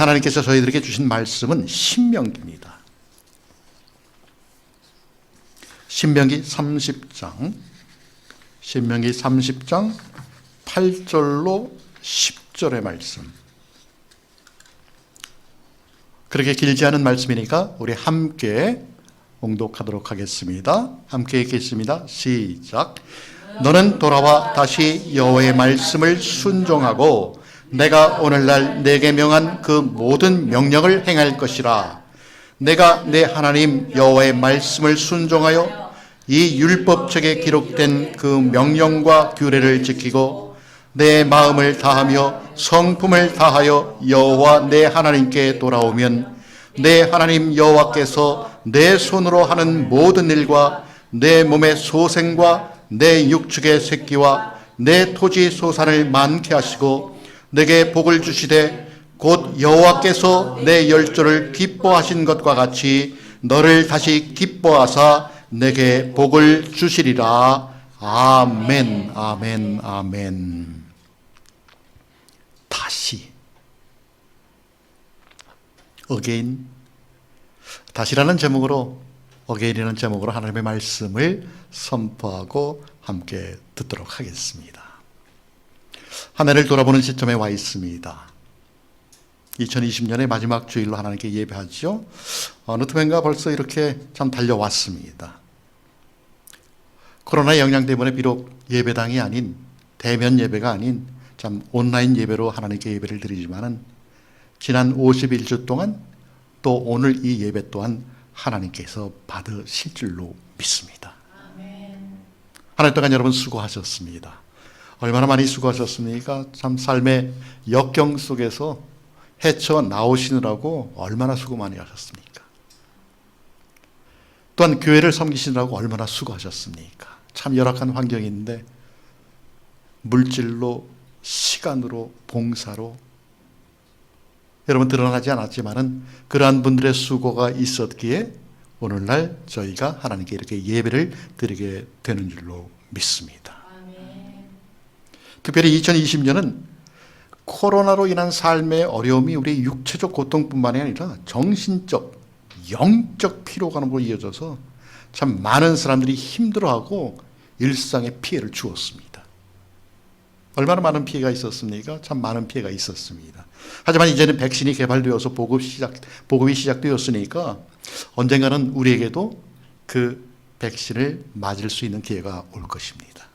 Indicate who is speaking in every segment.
Speaker 1: 하나님께서 저희들에게 주신 말씀은 신명기입니다. 신명기 30장 8절로 10절의 말씀. 그렇게 길지 않은 말씀이니까 우리 함께 봉독하도록 하겠습니다. 함께 읽겠습니다. 시작. 너는 돌아와 다시 여호와의 말씀을 순종하고 내가 오늘날 내게 명한 그 모든 명령을 행할 것이라. 내가 내 하나님 여호와의 말씀을 순종하여 이 율법책에 기록된 그 명령과 규례를 지키고 내 마음을 다하며 성품을 다하여 여호와 내 하나님께 돌아오면 내 하나님 여호와께서 내 손으로 하는 모든 일과 내 몸의 소생과 내 육축의 새끼와 내 토지 소산을 많게 하시고 내게 복을 주시되 곧 여호와께서 내 열조를 기뻐하신 것과 같이 너를 다시 기뻐하사 내게 복을 주시리라. 아멘, 아멘, 아멘. 다시, again, 다시라는 제목으로, again이라는 제목으로 하나님의 말씀을 선포하고 함께 듣도록 하겠습니다. 한 해를 돌아보는 시점에 와 있습니다. 2020년의 마지막 주일로 하나님께 예배하죠. 어느 틈엔가 벌써 이렇게 참 달려왔습니다. 코로나 영향 때문에 비록 예배당이 아닌, 대면 예배가 아닌 참 온라인 예배로 하나님께 예배를 드리지만은 지난 51주 동안 또 오늘 이 예배 또한 하나님께서 받으실 줄로 믿습니다. 한 해 동안 여러분 수고하셨습니다. 얼마나 많이 수고하셨습니까? 참 삶의 역경 속에서 헤쳐나오시느라고 얼마나 수고 많이 하셨습니까? 또한 교회를 섬기시느라고 얼마나 수고하셨습니까? 참 열악한 환경인데 물질로, 시간으로, 봉사로 여러분 드러나지 않았지만은 그러한 분들의 수고가 있었기에 오늘날 저희가 하나님께 이렇게 예배를 드리게 되는 줄로 믿습니다. 특별히 2020년은 코로나로 인한 삶의 어려움이 우리 육체적 고통뿐만이 아니라 정신적, 영적 피로감으로 이어져서 참 많은 사람들이 힘들어하고 일상에 피해를 주었습니다. 얼마나 많은 피해가 있었습니까? 참 많은 피해가 있었습니다. 하지만 이제는 백신이 개발되어서 보급이 시작되었으니까 언젠가는 우리에게도 그 백신을 맞을 수 있는 기회가 올 것입니다.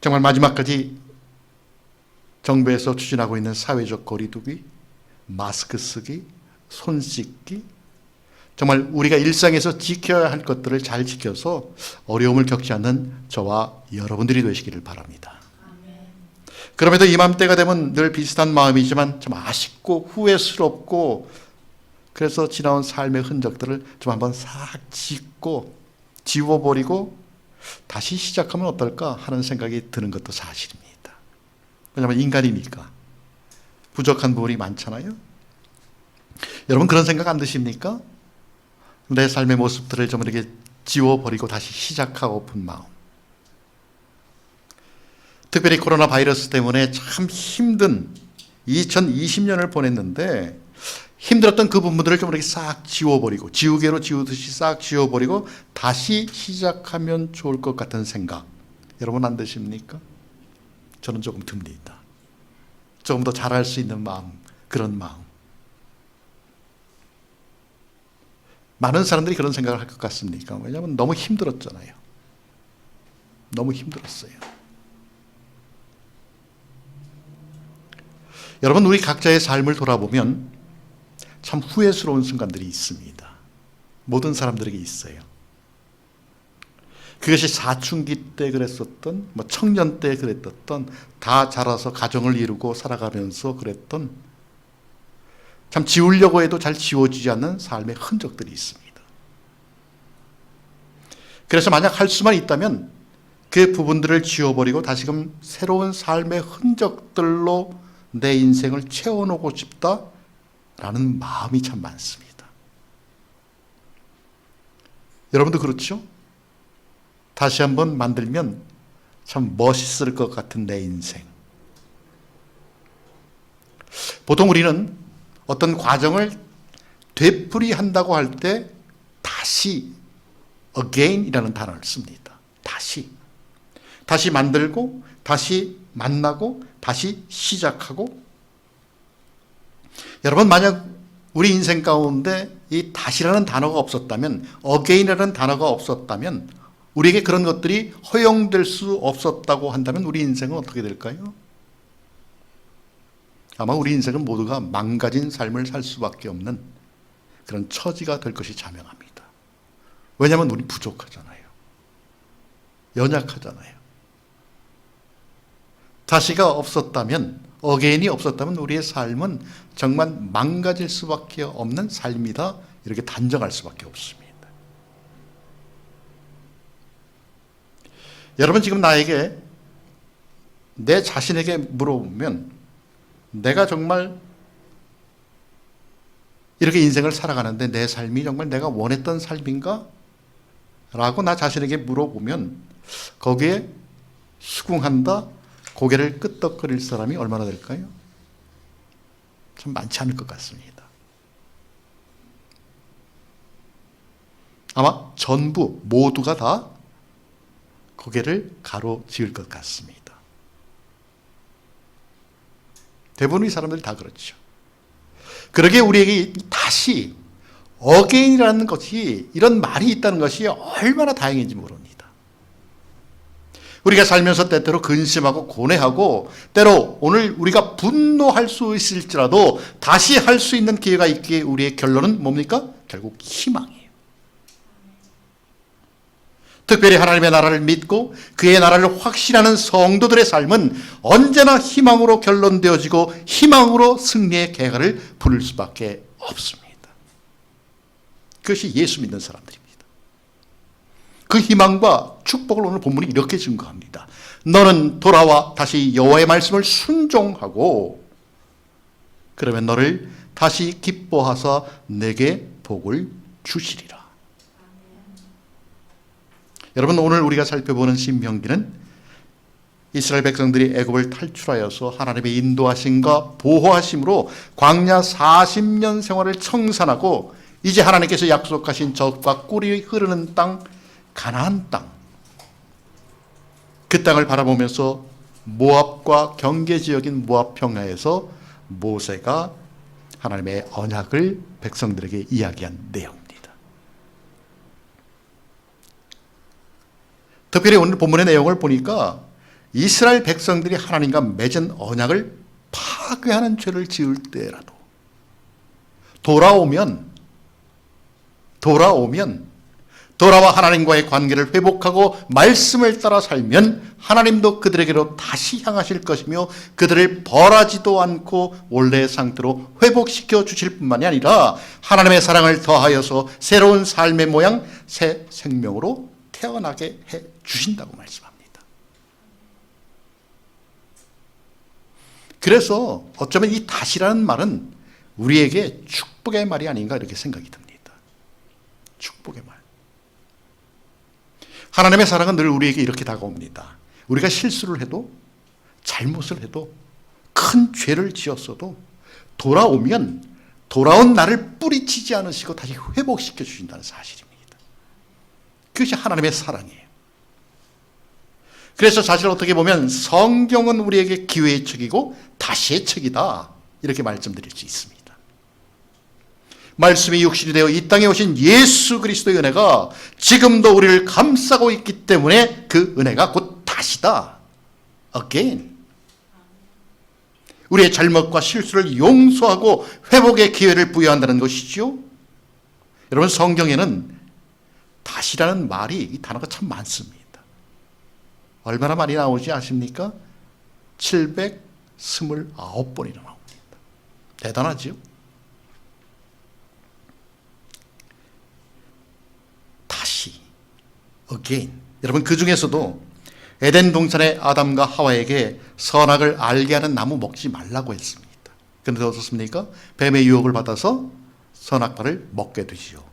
Speaker 1: 정말 마지막까지 정부에서 추진하고 있는 사회적 거리두기, 마스크 쓰기, 손 씻기, 정말 우리가 일상에서 지켜야 할 것들을 잘 지켜서 어려움을 겪지 않는 저와 여러분들이 되시기를 바랍니다. 그럼에도 이맘때가 되면 늘 비슷한 마음이지만 좀 아쉽고 후회스럽고 그래서 지나온 삶의 흔적들을 좀 한번 싹 짚고 지워버리고 다시 시작하면 어떨까 하는 생각이 드는 것도 사실입니다. 왜냐하면 인간이니까 부족한 부분이 많잖아요. 여러분 그런 생각 안 드십니까? 내 삶의 모습들을 좀 이렇게 지워버리고 다시 시작하고픈 마음. 특별히 코로나 바이러스 때문에 참 힘든 2020년을 보냈는데 힘들었던 그 부분들을 좀 이렇게 싹 지워버리고 지우개로 지우듯이 싹 지워버리고 다시 시작하면 좋을 것 같은 생각 여러분 안 드십니까? 저는 조금 듭니다. 조금 더 잘할 수 있는 마음, 그런 마음. 많은 사람들이 그런 생각을 할 것 같습니까? 왜냐하면 너무 힘들었잖아요. 너무 힘들었어요. 여러분 우리 각자의 삶을 돌아보면 참 후회스러운 순간들이 있습니다. 모든 사람들에게 있어요. 그것이 사춘기 때 그랬었던, 청년 때 그랬던, 다 자라서 가정을 이루고 살아가면서 그랬던, 참 지우려고 해도 잘 지워지지 않는 삶의 흔적들이 있습니다. 그래서 만약 할 수만 있다면 그 부분들을 지워버리고 다시금 새로운 삶의 흔적들로 내 인생을 채워놓고 싶다라는 마음이 참 많습니다. 여러분도 그렇죠? 다시 한번 만들면 참 멋있을 것 같은 내 인생. 보통 우리는 어떤 과정을 되풀이한다고 할 때 다시 again이라는 단어를 씁니다. 다시 만들고 다시 만나고 다시 시작하고. 여러분, 만약 우리 인생 가운데 이 다시라는 단어가 없었다면, again이라는 단어가 없었다면, 우리에게 그런 것들이 허용될 수 없었다고 한다면 우리 인생은 어떻게 될까요? 아마 우리 인생은 모두가 망가진 삶을 살 수밖에 없는 그런 처지가 될 것이 자명합니다. 왜냐하면 우리 부족하잖아요. 연약하잖아요. 다시가 없었다면, again이 없었다면 우리의 삶은 정말 망가질 수밖에 없는 삶이다, 이렇게 단정할 수밖에 없습니다. 여러분, 지금 나에게, 내 자신에게 물어보면 내가 정말 이렇게 인생을 살아가는데 내 삶이 정말 내가 원했던 삶인가? 라고 나 자신에게 물어보면 거기에 수긍한다, 고개를 끄덕거릴 사람이 얼마나 될까요? 참 많지 않을 것 같습니다. 아마 전부, 모두가 다 고개를 가로지을 것 같습니다. 대부분의 사람들이 다 그렇죠. 그러기에 우리에게 다시 again이라는 것이, 이런 말이 있다는 것이 얼마나 다행인지 모릅니다. 우리가 살면서 때때로 근심하고 고뇌하고 때로 오늘 우리가 분노할 수 있을지라도 다시 할 수 있는 기회가 있기에 우리의 결론은 뭡니까? 결국 희망이에요. 특별히 하나님의 나라를 믿고 그의 나라를 확신하는 성도들의 삶은 언제나 희망으로 결론되어지고 희망으로 승리의 개가를 부를 수밖에 없습니다. 그것이 예수 믿는 사람들입니다. 그 희망과 축복을 오늘 본문이 이렇게 증거합니다. 너는 돌아와 다시 여호와의 말씀을 순종하고 그러면 너를 다시 기뻐하사 내게 복을 주시리라. 여러분, 오늘 우리가 살펴보는 신명기는 이스라엘 백성들이 애굽을 탈출하여서 하나님의 인도하심과 보호하심으로 광야 40년 생활을 청산하고 이제 하나님께서 약속하신 젖과 꿀이 흐르는 땅, 가나안 땅, 그 땅을 바라보면서 모압과 경계지역인 모압 평야에서 모세가 하나님의 언약을 백성들에게 이야기한 내용입니다. 특별히 오늘 본문의 내용을 보니까 이스라엘 백성들이 하나님과 맺은 언약을 파괴하는 죄를 지을 때라도 돌아와 하나님과의 관계를 회복하고 말씀을 따라 살면 하나님도 그들에게로 다시 향하실 것이며 그들을 벌하지도 않고 원래의 상태로 회복시켜 주실 뿐만이 아니라 하나님의 사랑을 더하여서 새로운 삶의 모양, 새 생명으로 태어나게 해 주신다고 말씀합니다. 그래서 어쩌면 이 다시라는 말은 우리에게 축복의 말이 아닌가 이렇게 생각이 듭니다. 축복의 말. 하나님의 사랑은 늘 우리에게 이렇게 다가옵니다. 우리가 실수를 해도, 잘못을 해도, 큰 죄를 지었어도 돌아오면 돌아온 나를 뿌리치지 않으시고 다시 회복시켜 주신다는 사실입니다. 그것이 하나님의 사랑이에요. 그래서 사실 어떻게 보면 성경은 우리에게 기회의 책이고 다시의 책이다, 이렇게 말씀드릴 수 있습니다. 말씀이 육신이 되어 이 땅에 오신 예수 그리스도의 은혜가 지금도 우리를 감싸고 있기 때문에 그 은혜가 곧 다시다, again. 우리의 잘못과 실수를 용서하고 회복의 기회를 부여한다는 것이죠. 여러분, 성경에는 다시라는 말이, 이 단어가 참 많습니다. 얼마나 많이 나오지 아십니까? 729번이나 나옵니다. 대단하지요? 다시, again. 여러분, 그 중에서도 에덴 동산의 아담과 하와에게 선악을 알게 하는 나무 먹지 말라고 했습니다. 그런데 어떻습니까? 뱀의 유혹을 받아서 선악과를 먹게 되지요.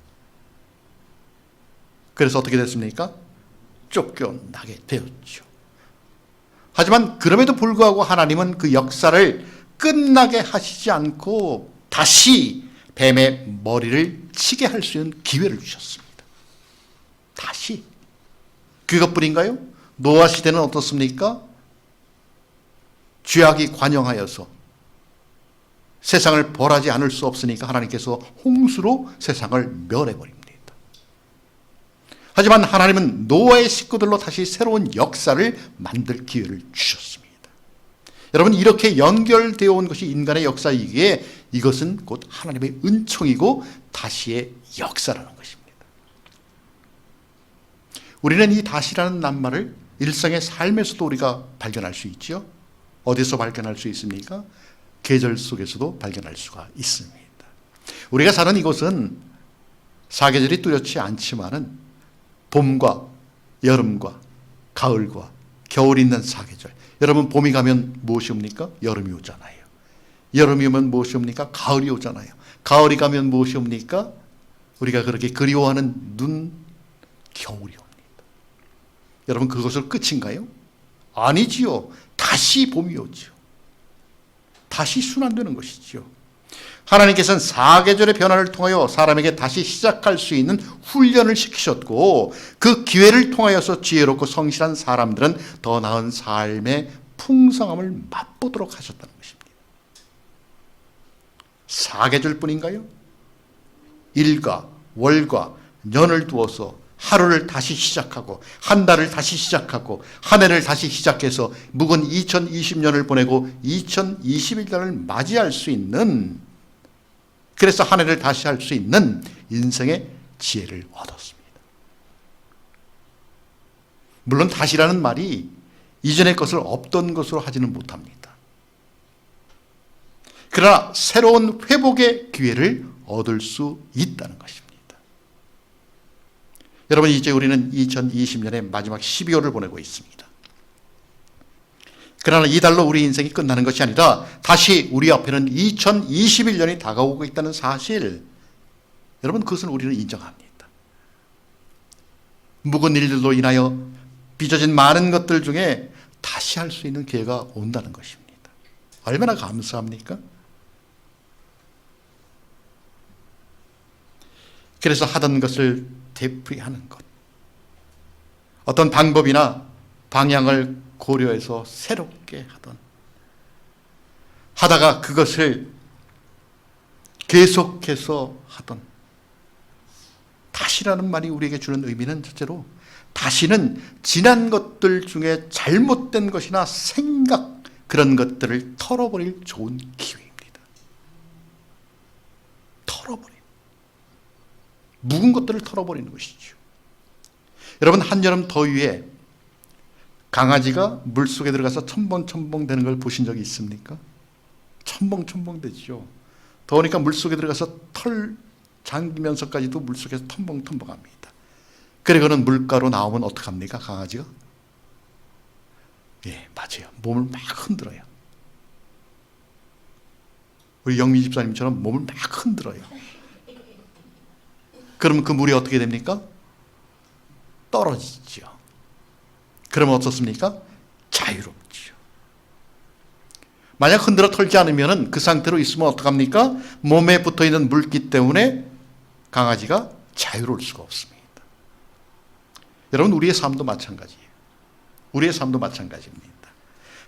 Speaker 1: 그래서 어떻게 됐습니까? 쫓겨나게 되었죠. 하지만 그럼에도 불구하고 하나님은 그 역사를 끝나게 하시지 않고 다시 뱀의 머리를 치게 할 수 있는 기회를 주셨습니다. 다시. 그것뿐인가요? 노아 시대는 어떻습니까? 죄악이 관영하여서 세상을 벌하지 않을 수 없으니까 하나님께서 홍수로 세상을 멸해버립니다. 하지만 하나님은 노아의 식구들로 다시 새로운 역사를 만들 기회를 주셨습니다. 여러분, 이렇게 연결되어 온 것이 인간의 역사이기에 이것은 곧 하나님의 은총이고 다시의 역사라는 것입니다. 우리는 이 다시라는 낱말을 일상의 삶에서도 우리가 발견할 수 있죠. 어디서 발견할 수 있습니까? 계절 속에서도 발견할 수가 있습니다. 우리가 사는 이곳은 사계절이 뚜렷지 않지만은 봄과 여름과 가을과 겨울이 있는 사계절. 여러분, 봄이 가면 무엇이 옵니까? 여름이 오잖아요. 여름이 오면 무엇이 옵니까? 가을이 오잖아요. 가을이 가면 무엇이 옵니까? 우리가 그렇게 그리워하는 눈, 겨울이 옵니다. 여러분, 그것을 끝인가요? 아니지요. 다시 봄이 오죠. 다시 순환되는 것이죠. 하나님께서는 사계절의 변화를 통하여 사람에게 다시 시작할 수 있는 훈련을 시키셨고 그 기회를 통하여서 지혜롭고 성실한 사람들은 더 나은 삶의 풍성함을 맛보도록 하셨다는 것입니다. 사계절뿐인가요? 일과 월과 년을 두어서 하루를 다시 시작하고 한 달을 다시 시작하고 한 해를 다시 시작해서 묵은 2020년을 보내고 2021년을 맞이할 수 있는, 그래서 한 해를 다시 할 수 있는 인생의 지혜를 얻었습니다. 물론 다시라는 말이 이전의 것을 없던 것으로 하지는 못합니다. 그러나 새로운 회복의 기회를 얻을 수 있다는 것입니다. 여러분, 이제 우리는 2020년의 마지막 12월을 보내고 있습니다. 그러나 이달로 우리 인생이 끝나는 것이 아니라 다시 우리 앞에는 2021년이 다가오고 있다는 사실, 여러분, 그것을 우리는 인정합니다. 묵은 일들로 인하여 빚어진 많은 것들 중에 다시 할 수 있는 기회가 온다는 것입니다. 얼마나 감사합니까? 그래서 하던 것을 되풀이하는 것, 어떤 방법이나 방향을 고려해서 새롭게 하다가 그것을 계속해서 하던, 다시라는 말이 우리에게 주는 의미는 첫째로 다시는 지난 것들 중에 잘못된 것이나 생각, 그런 것들을 털어버릴 좋은 기회입니다. 묵은 것들을 털어버리는 것이죠. 여러분, 한여름 더위에 강아지가 물속에 들어가서 첨벙첨벙 되는 걸 보신 적이 있습니까? 첨벙첨벙 되죠. 더우니까 물속에 들어가서 털 잠기면서까지도 물속에서 텀벙텀벙합니다. 그리고는 물가로 나오면 어떡합니까? 강아지가? 예, 맞아요. 몸을 막 흔들어요. 우리 영미 집사님처럼 몸을 막 흔들어요. 그러면 그 물이 어떻게 됩니까? 떨어지죠. 그러면 어떻습니까? 자유롭죠. 만약 흔들어 털지 않으면 그 상태로 있으면 어떡합니까? 몸에 붙어있는 물기 때문에 강아지가 자유로울 수가 없습니다. 여러분, 우리의 삶도 마찬가지예요. 우리의 삶도 마찬가지입니다.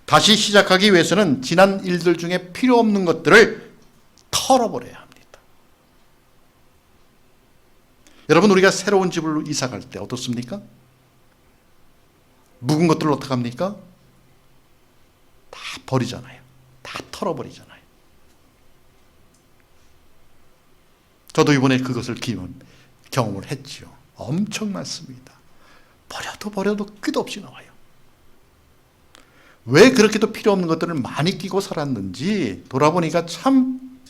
Speaker 1: 다시 시작하기 위해서는 지난 일들 중에 필요 없는 것들을 털어버려야 합니다. 여러분, 우리가 새로운 집으로 이사 갈 때 어떻습니까? 묵은 것들을 어떻게 합니까? 다 버리잖아요. 다 털어버리잖아요. 저도 이번에 그것을 경험을 했죠. 엄청 많습니다. 버려도 끝없이 나와요. 왜 그렇게도 필요 없는 것들을 많이 끼고 살았는지 돌아보니까 참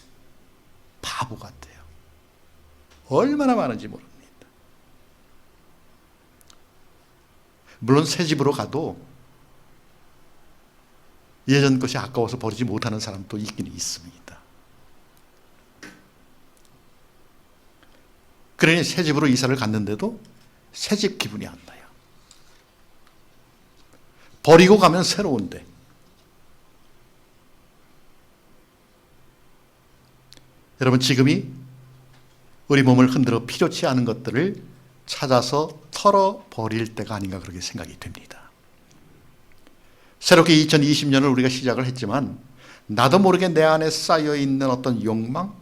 Speaker 1: 바보 같아요. 얼마나 많은지 모릅니다. 물론 새 집으로 가도 예전 것이 아까워서 버리지 못하는 사람도 있긴 있습니다. 그러니 새 집으로 이사를 갔는데도 새 집 기분이 안 나요. 버리고 가면 새로운데. 여러분, 지금이 우리 몸을 흔들어 필요치 않은 것들을 찾아서 털어버릴 때가 아닌가 그렇게 생각이 됩니다. 새롭게 2020년을 우리가 시작을 했지만 나도 모르게 내 안에 쌓여있는 어떤 욕망,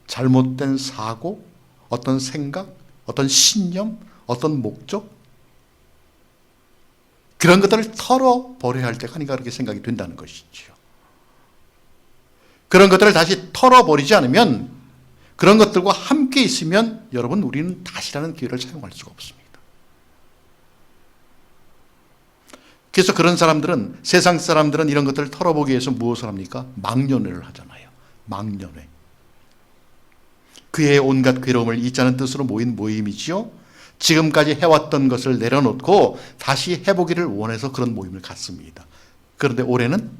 Speaker 1: 잘못된 사고, 어떤 생각, 어떤 신념, 어떤 목적, 그런 것들을 털어버려야 할 때가 아닌가 그렇게 생각이 된다는 것이죠. 그런 것들을 다시 털어버리지 않으면, 그런 것들과 함께 있으면 여러분, 우리는 다시라는 기회를 사용할 수가 없습니다. 그래서 그런 사람들은, 세상 사람들은 이런 것들을 털어보기 위해서 무엇을 합니까? 망년회를 하잖아요. 망년회. 그의 온갖 괴로움을 잊자는 뜻으로 모인 모임이지요. 지금까지 해왔던 것을 내려놓고 다시 해보기를 원해서 그런 모임을 갖습니다. 그런데 올해는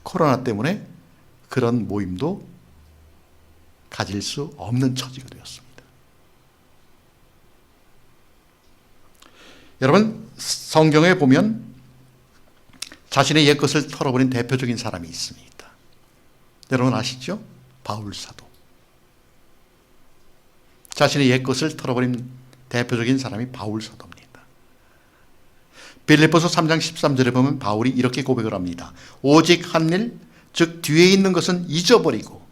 Speaker 1: 코로나 때문에 그런 모임도 가질 수 없는 처지가 되었습니다. 여러분, 성경에 보면 자신의 옛것을 털어버린 대표적인 사람이 있습니다. 여러분 아시죠? 바울 사도. 자신의 옛것을 털어버린 대표적인 사람이 바울 사도입니다. 빌립보서 3장 13절에 보면 바울이 이렇게 고백을 합니다. 오직 한 일, 즉 뒤에 있는 것은 잊어버리고,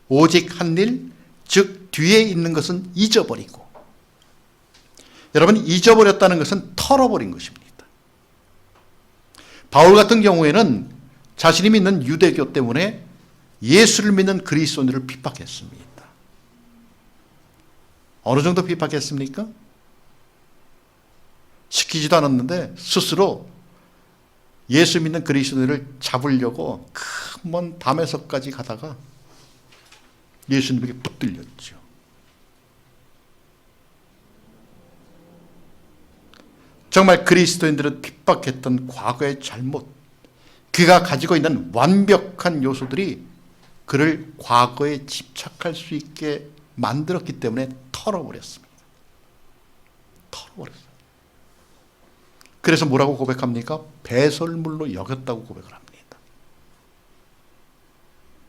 Speaker 1: 오직 한 일, 즉 뒤에 있는 것은 잊어버리고. 여러분, 잊어버렸다는 것은 털어버린 것입니다. 바울 같은 경우에는 자신이 믿는 유대교 때문에 예수를 믿는 그리스도인들을 핍박했습니다. 어느 정도 핍박했습니까? 시키지도 않았는데 스스로 예수 믿는 그리스도인들을 잡으려고 큰 먼 담에서까지 가다가 예수님에게 붙들렸죠. 정말 그리스도인들을 핍박했던 과거의 잘못, 그가 가지고 있는 완벽한 요소들이 그를 과거에 집착할 수 있게 만들었기 때문에 털어버렸습니다. 털어버렸어요. 그래서 뭐라고 고백합니까? 배설물로 여겼다고 고백을 합니다.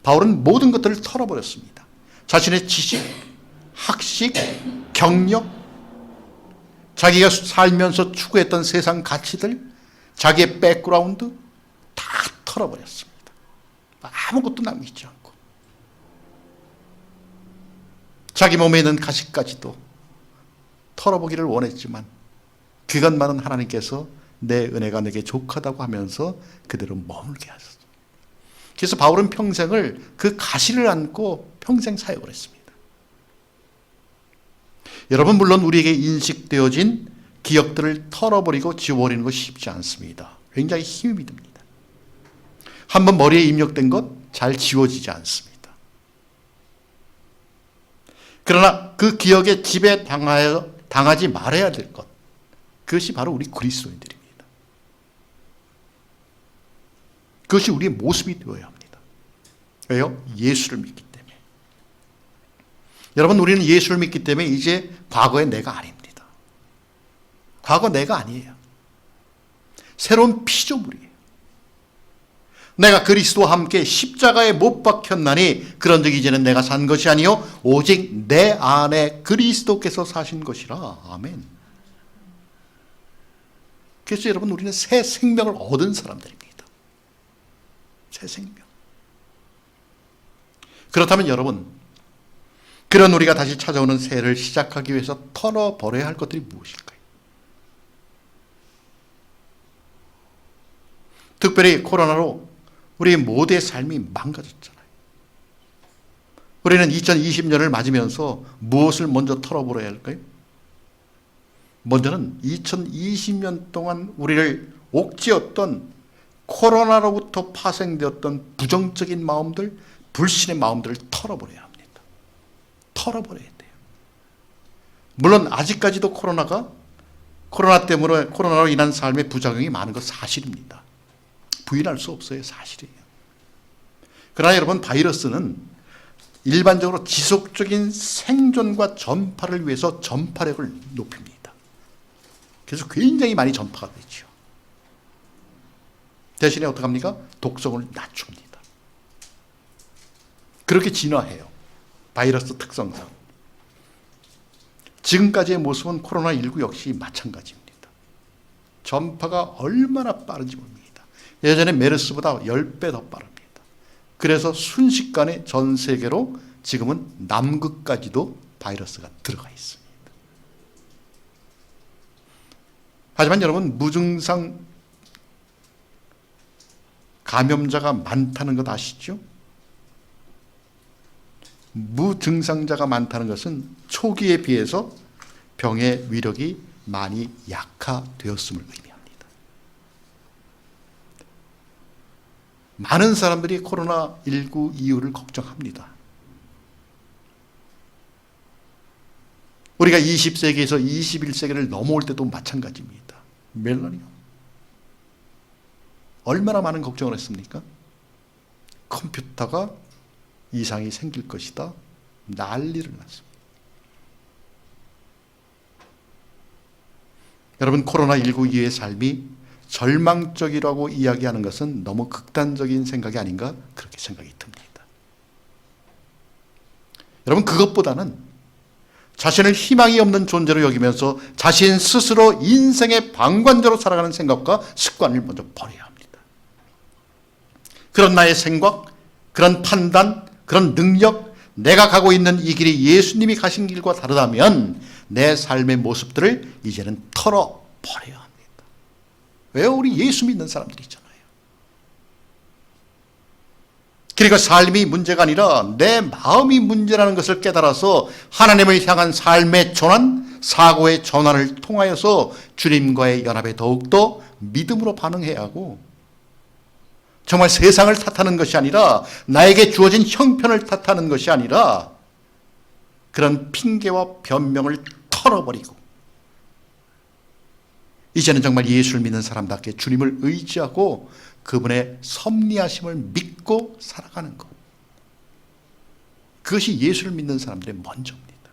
Speaker 1: 바울은 모든 것들을 털어버렸습니다. 자신의 지식, 학식, 경력, 자기가 살면서 추구했던 세상 가치들, 자기의 백그라운드 다 털어버렸습니다. 아무것도 남기지 않고. 자기 몸에 있는 가식까지도 털어보기를 원했지만 그것만은 하나님께서 내 은혜가 내게 족하다고 하면서 그대로 머물게 하셨습니다. 그래서 바울은 평생을 그 가시를 안고 평생 사역을 했습니다. 여러분, 물론 우리에게 인식되어진 기억들을 털어버리고 지워버리는 것이 쉽지 않습니다. 굉장히 힘이 듭니다. 한번 머리에 입력된 것 잘 지워지지 않습니다. 그러나 그 기억에 당하지 말아야 될 것, 그것이 바로 우리 그리스도인들입니다. 그것이 우리의 모습이 되어야 합니다. 왜요? 예수를 믿기 때문에. 여러분, 우리는 예수를 믿기 때문에 이제 과거의 내가 아닙니다. 과거 내가 아니에요. 새로운 피조물이에요. 내가 그리스도와 함께 십자가에 못 박혔나니 그런즉 이제는 내가 산 것이 아니요 오직 내 안에 그리스도께서 사신 것이라. 아멘. 그래서 여러분, 우리는 새 생명을 얻은 사람들입니다. 새 생명. 그렇다면 여러분, 그런 우리가 다시 찾아오는 새해를 시작하기 위해서 털어버려야 할 것들이 무엇일까요? 특별히 코로나로 우리 모두의 삶이 망가졌잖아요. 우리는 2020년을 맞으면서 무엇을 먼저 털어버려야 할까요? 먼저는 2020년 동안 우리를 옥죄었던 코로나로부터 파생되었던 부정적인 마음들, 불신의 마음들을 털어버려야 합니다. 털어버려야 돼요. 물론 아직까지도 코로나로 인한 삶의 부작용이 많은 것 사실입니다. 부인할 수 없어요. 사실이에요. 그러나 여러분, 바이러스는 일반적으로 지속적인 생존과 전파를 위해서 전파력을 높입니다. 그래서 굉장히 많이 전파가 되죠. 대신에 어떻게 합니까? 독성을 낮춥니다. 그렇게 진화해요. 바이러스 특성상. 지금까지의 모습은 코로나19 역시 마찬가지입니다. 전파가 얼마나 빠른지 봅니다. 예전에 메르스보다 10배 더 빠릅니다. 그래서 순식간에 전 세계로 지금은 남극까지도 바이러스가 들어가 있습니다. 하지만 여러분, 무증상 감염자가 많다는 것 아시죠? 무증상자가 많다는 것은 초기에 비해서 병의 위력이 많이 약화되었음을 의미합니다. 많은 사람들이 코로나19 이후를 걱정합니다. 우리가 20세기에서 21세기를 넘어올 때도 마찬가지입니다. 멜라니아. 얼마나 많은 걱정을 했습니까? 컴퓨터가 이상이 생길 것이다. 난리를 났습니다. 여러분, 코로나19 이후의 삶이 절망적이라고 이야기하는 것은 너무 극단적인 생각이 아닌가 그렇게 생각이 듭니다. 여러분, 그것보다는 자신을 희망이 없는 존재로 여기면서 자신 스스로 인생의 방관자로 살아가는 생각과 습관을 먼저 버려야 합니다. 그런 나의 생각, 그런 판단, 그런 능력, 내가 가고 있는 이 길이 예수님이 가신 길과 다르다면 내 삶의 모습들을 이제는 털어버려야 합니다. 왜요? 우리 예수 믿는 사람들이 있잖아요. 그러니까 삶이 문제가 아니라 내 마음이 문제라는 것을 깨달아서 하나님을 향한 삶의 전환, 사고의 전환을 통하여서 주님과의 연합에 더욱더 믿음으로 반응해야 하고, 정말 세상을 탓하는 것이 아니라 나에게 주어진 형편을 탓하는 것이 아니라 그런 핑계와 변명을 털어버리고 이제는 정말 예수를 믿는 사람답게 주님을 의지하고 그분의 섭리하심을 믿고 살아가는 것. 그것이 예수를 믿는 사람들의 먼저입니다.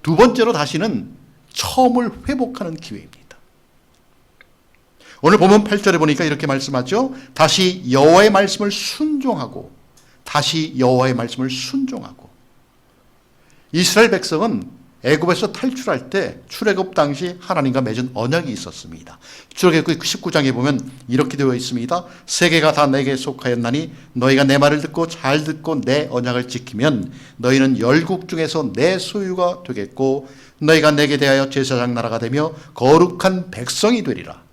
Speaker 1: 두 번째로 다시는 처음을 회복하는 기회입니다. 오늘 본문 8절에 보니까 이렇게 말씀하죠. 다시 여호와의 말씀을 순종하고, 다시 여호와의 말씀을 순종하고. 이스라엘 백성은 애굽에서 탈출할 때 출애굽 당시 하나님과 맺은 언약이 있었습니다. 출애굽기 19장에 보면 이렇게 되어 있습니다. 세계가 다 내게 속하였나니 너희가 내 말을 듣고 잘 듣고 내 언약을 지키면 너희는 열국 중에서 내 소유가 되겠고 너희가 내게 대하여 제사장 나라가 되며 거룩한 백성이 되리라.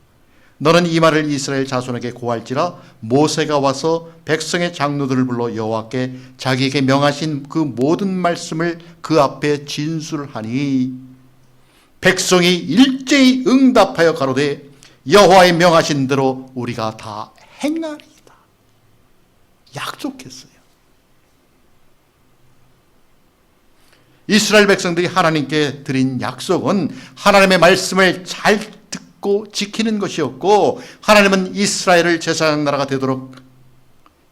Speaker 1: 너는 이 말을 이스라엘 자손에게 고할지라. 모세가 와서 백성의 장로들을 불러 여호와께 자기에게 명하신 그 모든 말씀을 그 앞에 진술하니 백성이 일제히 응답하여 가로되 여호와의 명하신 대로 우리가 다 행하리이다. 약속했어요. 이스라엘 백성들이 하나님께 드린 약속은 하나님의 말씀을 잘 듣고 지키는 것이었고, 하나님은 이스라엘을 제사장 나라가 되도록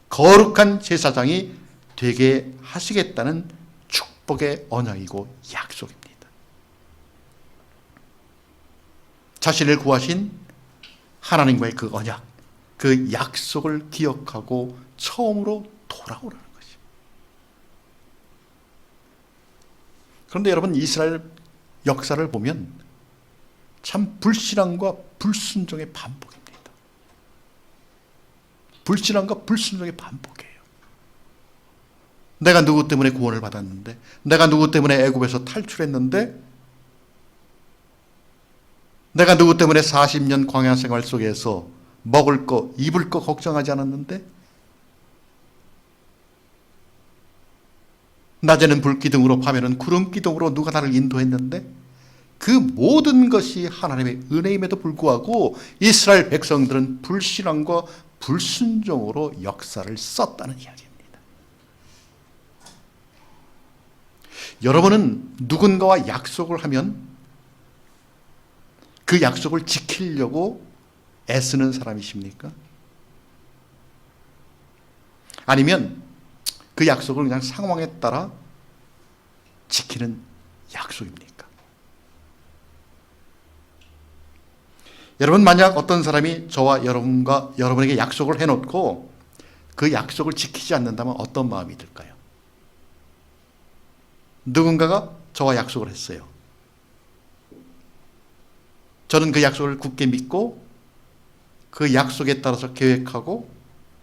Speaker 1: 거룩한 제사장이 되게 하시겠다는 축복의 언약이고 약속입니다. 자신을 구하신 하나님과의 그 언약, 그 약속을 기억하고 처음으로 돌아오라는 것입니다. 그런데 여러분, 이스라엘 역사를 보면 참 불신앙과 불순종의 반복입니다. 불신앙과 불순종의 반복이에요. 내가 누구 때문에 구원을 받았는데, 내가 누구 때문에 애굽에서 탈출했는데, 내가 누구 때문에 40년 광야 생활 속에서 먹을 거, 입을 거 걱정하지 않았는데, 낮에는 불기둥으로 밤에는 구름기둥으로 누가 나를 인도했는데, 그 모든 것이 하나님의 은혜임에도 불구하고 이스라엘 백성들은 불신앙과 불순종으로 역사를 썼다는 이야기입니다. 여러분은 누군가와 약속을 하면 그 약속을 지키려고 애쓰는 사람이십니까? 아니면 그 약속을 그냥 상황에 따라 지키는 약속입니까? 여러분, 만약 어떤 사람이 저와 여러분에게 약속을 해놓고 그 약속을 지키지 않는다면 어떤 마음이 들까요? 누군가가 저와 약속을 했어요. 저는 그 약속을 굳게 믿고 그 약속에 따라서 계획하고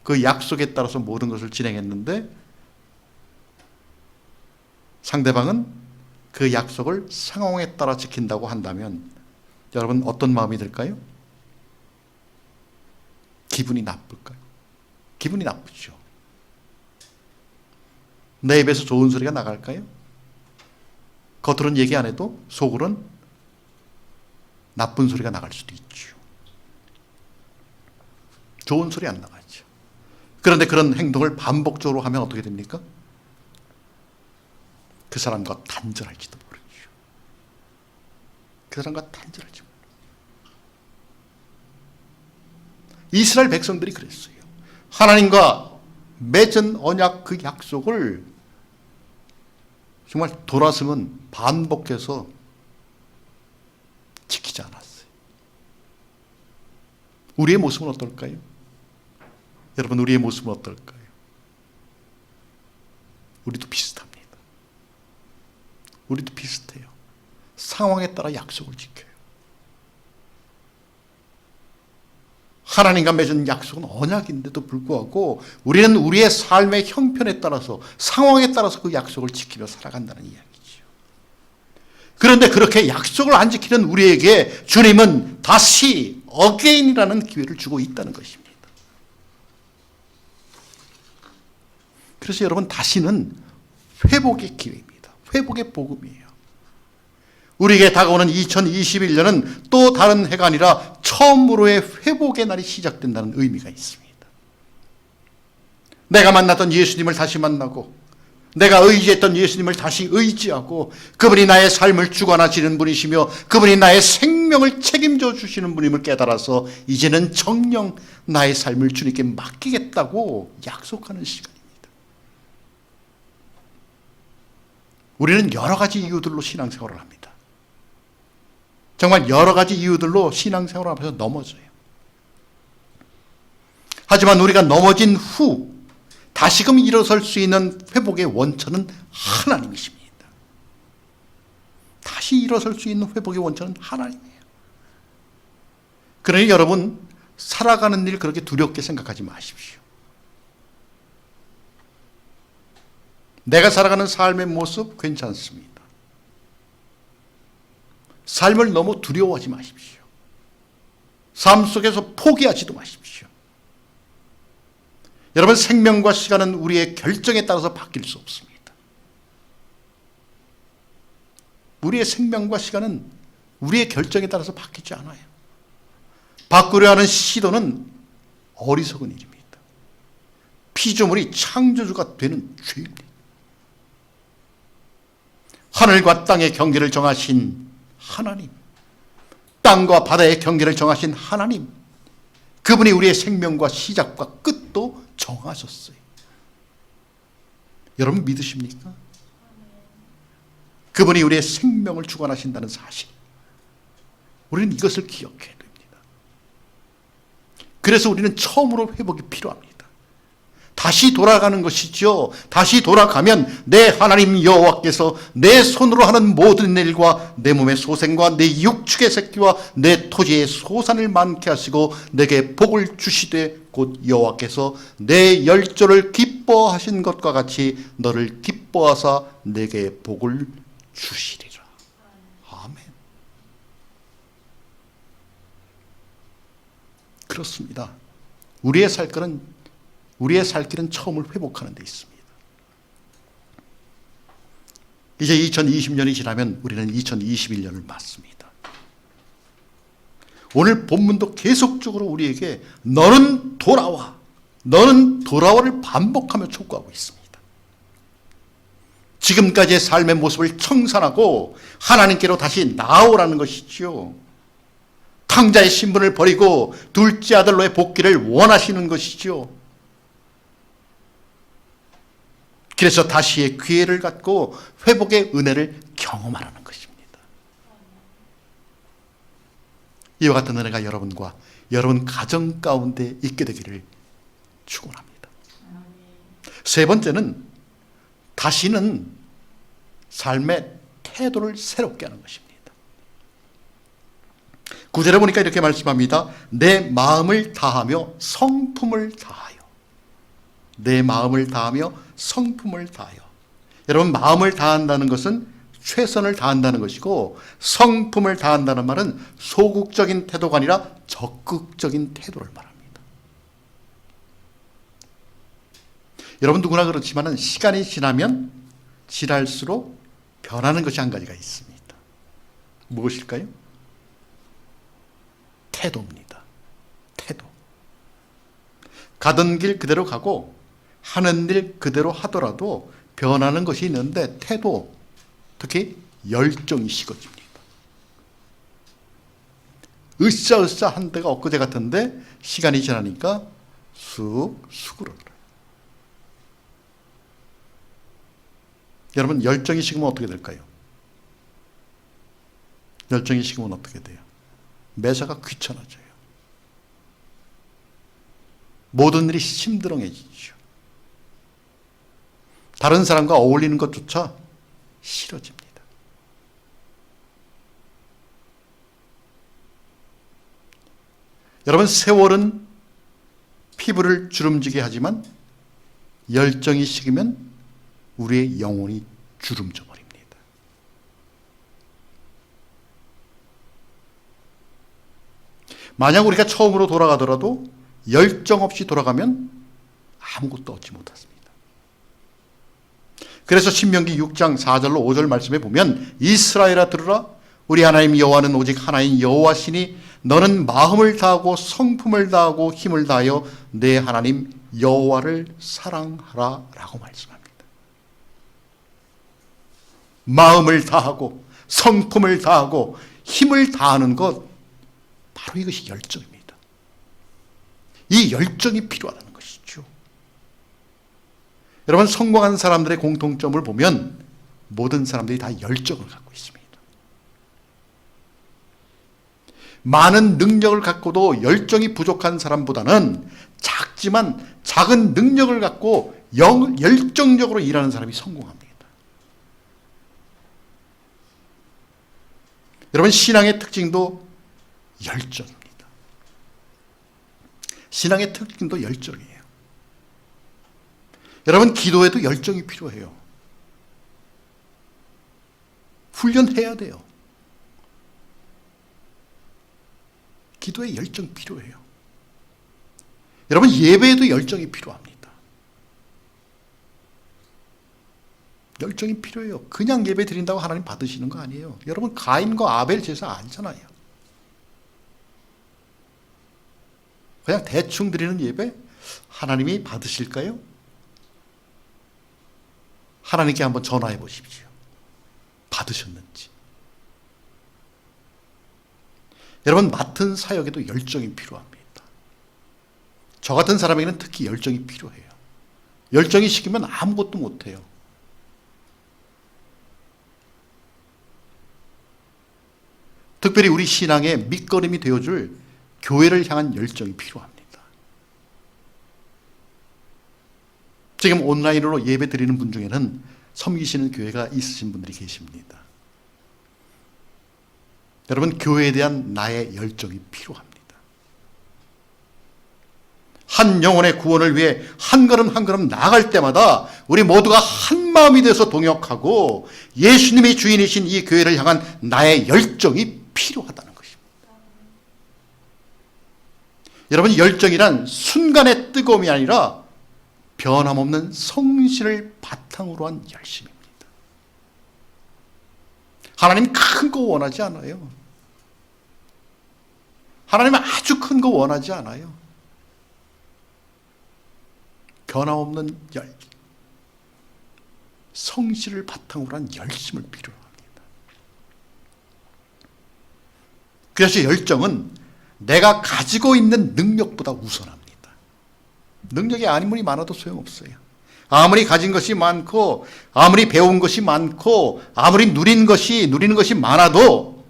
Speaker 1: 그 약속에 따라서 모든 것을 진행했는데 상대방은 그 약속을 상황에 따라 지킨다고 한다면 여러분 어떤 마음이 들까요? 기분이 나쁠까요? 기분이 나쁘죠. 내 입에서 좋은 소리가 나갈까요? 겉으로는 얘기 안 해도 속으로는 나쁜 소리가 나갈 수도 있죠. 좋은 소리 안 나가죠. 그런데 그런 행동을 반복적으로 하면 어떻게 됩니까? 그 사람과 단절할지도 모르죠. 그 사람과 단절할지 모르죠. 이스라엘 백성들이 그랬어요. 하나님과 맺은 언약 그 약속을 정말 돌아서면 반복해서 지키지 않았어요. 우리의 모습은 어떨까요? 여러분, 우리의 모습은 어떨까요? 우리도 비슷합니다. 우리도 비슷해요. 상황에 따라 약속을 지켜요. 하나님과 맺은 약속은 언약인데도 불구하고 우리는 우리의 삶의 형편에 따라서 상황에 따라서 그 약속을 지키며 살아간다는 이야기죠. 그런데 그렇게 약속을 안 지키는 우리에게 주님은 다시 어게인이라는 기회를 주고 있다는 것입니다. 그래서 여러분, 다시는 회복의 기회입니다. 회복의 복음이에요. 우리에게 다가오는 2021년은 또 다른 해가 아니라 처음으로의 회복의 날이 시작된다는 의미가 있습니다. 내가 만났던 예수님을 다시 만나고 내가 의지했던 예수님을 다시 의지하고 그분이 나의 삶을 주관하시는 분이시며 그분이 나의 생명을 책임져 주시는 분임을 깨달아서 이제는 정녕 나의 삶을 주님께 맡기겠다고 약속하는 시간입니다. 우리는 여러 가지 이유들로 신앙생활을 합니다. 정말 여러 가지 이유들로 신앙생활을 하면서 넘어져요. 하지만 우리가 넘어진 후 다시금 일어설 수 있는 회복의 원천은 하나님이십니다. 다시 일어설 수 있는 회복의 원천은 하나님이에요. 그러니 여러분, 살아가는 일 그렇게 두렵게 생각하지 마십시오. 내가 살아가는 삶의 모습 괜찮습니다. 삶을 너무 두려워하지 마십시오. 삶 속에서 포기하지도 마십시오. 여러분, 생명과 시간은 우리의 결정에 따라서 바뀔 수 없습니다. 우리의 생명과 시간은 우리의 결정에 따라서 바뀌지 않아요. 바꾸려 하는 시도는 어리석은 일입니다. 피조물이 창조주가 되는 죄입니다. 하늘과 땅의 경계를 정하신 하나님, 땅과 바다의 경계를 정하신 하나님, 그분이 우리의 생명과 시작과 끝도 정하셨어요. 여러분 믿으십니까? 그분이 우리의 생명을 주관하신다는 사실, 우리는 이것을 기억해야 됩니다. 그래서 우리는 처음으로 회복이 필요합니다. 다시 돌아가는 것이죠. 다시 돌아가면 내 하나님 여호와께서 내 손으로 하는 모든 일과 내 몸의 소생과 내 육축의 새끼와 내 토지의 소산을 많게 하시고 내게 복을 주시되 곧 여호와께서 내 열조를 기뻐하신 것과 같이 너를 기뻐하사 내게 복을 주시리라. 아멘. 그렇습니다. 우리의 살 길은 처음을 회복하는 데 있습니다. 이제 2020년이 지나면 우리는 2021년을 맞습니다. 오늘 본문도 계속적으로 우리에게 너는 돌아와, 너는 돌아와를 반복하며 촉구하고 있습니다. 지금까지의 삶의 모습을 청산하고 하나님께로 다시 나오라는 것이지요. 탕자의 신분을 버리고 둘째 아들로의 복귀를 원하시는 것이지요. 그래서 다시의 기회를 갖고 회복의 은혜를 경험하라는 것입니다. 이와 같은 은혜가 여러분과 여러분 가정 가운데 있게 되기를 축원합니다. 세 번째는 다시는 삶의 태도를 새롭게 하는 것입니다. 9절에 보니까 이렇게 말씀합니다. 내 마음을 다하며 성품을 다하여. 내 마음을 다하며 성품을 다하여. 여러분, 마음을 다한다는 것은 최선을 다한다는 것이고, 성품을 다한다는 말은 소극적인 태도가 아니라 적극적인 태도를 말합니다. 여러분, 누구나 그렇지만 시간이 지나면 지날수록 변하는 것이 한 가지가 있습니다. 무엇일까요? 태도입니다. 태도. 가던 길 그대로 가고 하는 일 그대로 하더라도 변하는 것이 있는데, 태도, 특히 열정이 식어집니다. 으쌰으쌰 한 데가 엊그제 같은데 시간이 지나니까 쑥 수그러들어요. 여러분, 열정이 식으면 어떻게 될까요? 열정이 식으면 어떻게 돼요? 매사가 귀찮아져요. 모든 일이 심드렁해지죠. 다른 사람과 어울리는 것조차 싫어집니다. 여러분, 세월은 피부를 주름지게 하지만 열정이 식으면 우리의 영혼이 주름져 버립니다. 만약 우리가 처음으로 돌아가더라도 열정 없이 돌아가면 아무것도 얻지 못했습니다. 그래서 신명기 6장 4절로 5절 말씀에 보면, 이스라엘아 들으라, 우리 하나님 여호와는 오직 하나인 여호와시니 너는 마음을 다하고 성품을 다하고 힘을 다하여 내 하나님 여호와를 사랑하라 라고 말씀합니다. 마음을 다하고 성품을 다하고 힘을 다하는 것, 바로 이것이 열정입니다. 이 열정이 필요하다는 것이죠. 여러분, 성공한 사람들의 공통점을 보면 모든 사람들이 다 열정을 갖고 있습니다. 많은 능력을 갖고도 열정이 부족한 사람보다는 작지만 작은 능력을 갖고 열정적으로 일하는 사람이 성공합니다. 여러분, 신앙의 특징도 열정입니다. 신앙의 특징도 열정이에요. 여러분, 기도에도 열정이 필요해요. 훈련해야 돼요. 기도에 열정 필요해요. 여러분, 예배에도 열정이 필요합니다. 열정이 필요해요. 그냥 예배 드린다고 하나님 받으시는 거 아니에요. 여러분, 가인과 아벨 제사 아니잖아요. 그냥 대충 드리는 예배 하나님이 받으실까요? 하나님께 한번 전화해 보십시오. 받으셨는지. 여러분, 맡은 사역에도 열정이 필요합니다. 저 같은 사람에게는 특히 열정이 필요해요. 열정이 식으면 아무것도 못해요. 특별히 우리 신앙의 밑거름이 되어줄 교회를 향한 열정이 필요합니다. 지금 온라인으로 예배 드리는 분 중에는 섬기시는 교회가 있으신 분들이 계십니다. 여러분, 교회에 대한 나의 열정이 필요합니다. 한 영혼의 구원을 위해 한 걸음 한 걸음 나아갈 때마다 우리 모두가 한 마음이 돼서 동역하고 예수님이 주인이신 이 교회를 향한 나의 열정이 필요하다는 것입니다. 여러분, 열정이란 순간의 뜨거움이 아니라 변함없는 성실을 바탕으로 한 열심입니다. 하나님 큰 거 원하지 않아요. 하나님 아주 큰 거 원하지 않아요. 변함없는 성실을 바탕으로 한 열심을 필요로 합니다. 그래서 열정은 내가 가지고 있는 능력보다 우선합니다. 능력이 아무리 많아도 소용없어요. 아무리 가진 것이 많고 아무리 배운 것이 많고 아무리 누리는 것이 많아도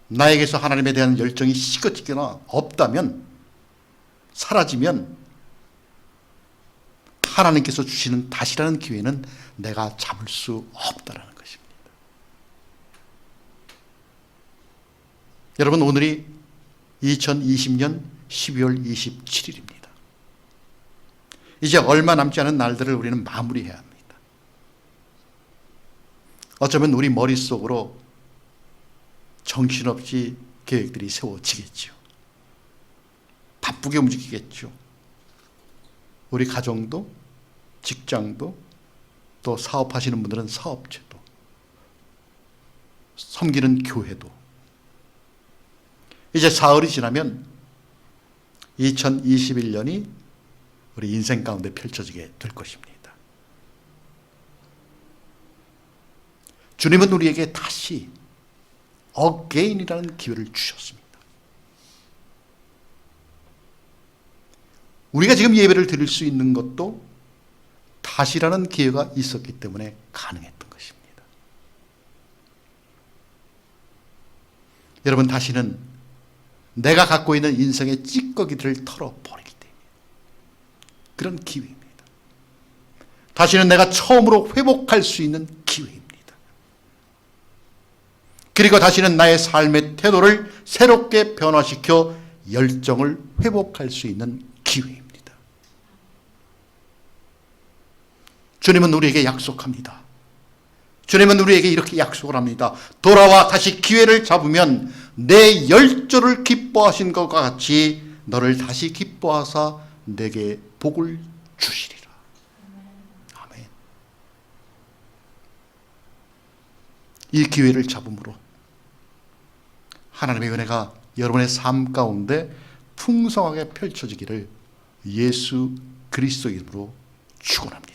Speaker 1: 나에게서 하나님에 대한 열정이 식어지거나 없다면, 사라지면 하나님께서 주시는 다시라는 기회는 내가 잡을 수 없다라는 것입니다. 여러분, 오늘이 2020년 12월 27일입니다. 이제 얼마 남지 않은 날들을 우리는 마무리해야 합니다. 어쩌면 우리 머릿속으로 정신없이 계획들이 세워지겠죠. 바쁘게 움직이겠죠. 우리 가정도, 직장도, 또 사업하시는 분들은 사업체도, 섬기는 교회도. 이제 사흘이 지나면 2021년이 우리 인생 가운데 펼쳐지게 될 것입니다. 주님은 우리에게 다시 again이라는 기회를 주셨습니다. 우리가 지금 예배를 드릴 수 있는 것도 다시라는 기회가 있었기 때문에 가능했던 것입니다. 여러분, 다시는 내가 갖고 있는 인생의 찌꺼기들을 털어버리기 때문에 그런 기회입니다. 다시는 내가 처음으로 회복할 수 있는 기회입니다. 그리고 다시는 나의 삶의 태도를 새롭게 변화시켜 열정을 회복할 수 있는 기회입니다. 주님은 우리에게 약속합니다. 주님은 우리에게 이렇게 약속을 합니다. 돌아와 다시 기회를 잡으면 내 열조를 기뻐하신 것과 같이 너를 다시 기뻐하사 내게 복을 주시리라. 아멘. 이 기회를 잡음으로 하나님의 은혜가 여러분의 삶 가운데 풍성하게 펼쳐지기를 예수 그리스도 이름으로 축원합니다.